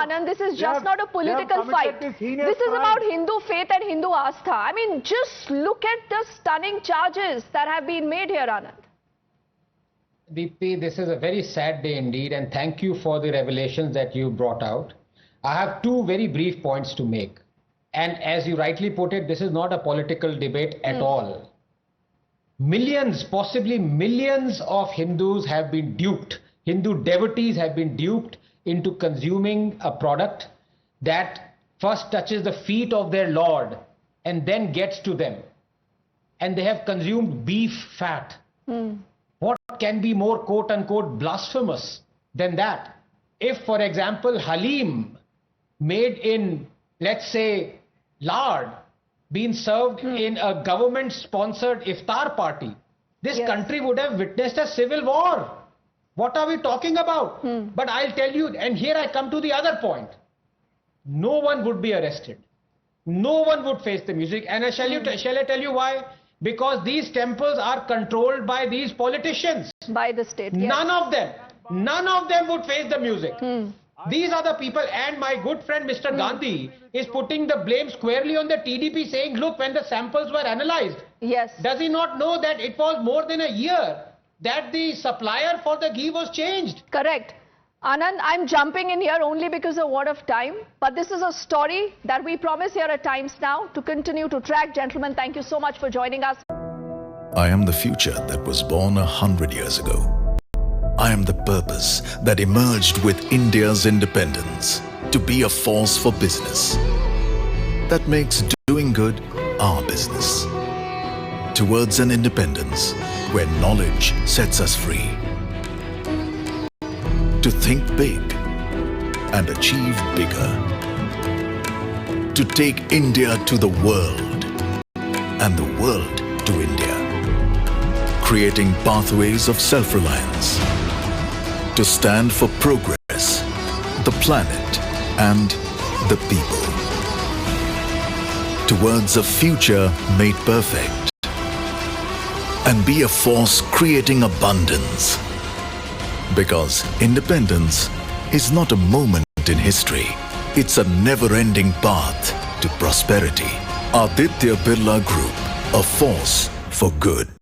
Anand, this is just not a political fight. This is about Hindu faith and Hindu Astha. I mean, just look at the stunning charges that have been made here, Anand. Deepti, this is a very sad day indeed, and thank you for the revelations that you brought out. I have two very brief points to make. And as you rightly put it, this is not a political debate at all. Millions, possibly millions of Hindus have been duped. Hindu devotees have been duped into consuming a product that first touches the feet of their Lord and then gets to them. And they have consumed beef fat. What can be more quote-unquote blasphemous than that? If, for example, Halim made in, let's say, lard being served in a government-sponsored iftar party, this country would have witnessed a civil war. What are we talking about? But I'll tell you, and here I come to the other point. No one would be arrested. No one would face the music. And shall I tell you why? Because these temples are controlled by these politicians. By the state, None of them would face the music. These are the people, and my good friend Mr. Gandhi is putting the blame squarely on the TDP, saying, look, when the samples were analyzed, does he not know that it was more than a year that the supplier for the ghee was changed? Correct. Anand, I'm jumping in here only because of word of time, but this is a story that we promise here at Times Now to continue to track. Gentlemen, thank you so much for joining us. I am the future that was born 100 years ago. I am the purpose that emerged with India's independence to be a force for business that makes doing good our business. Towards an independence where knowledge sets us free. To think big and achieve bigger. To take India to the world and the world to India. Creating pathways of self-reliance. To stand for progress, the planet and the people. Towards a future made perfect. And be a force creating abundance. Because independence is not a moment in history. It's a never-ending path to prosperity. Aditya Birla Group, a force for good.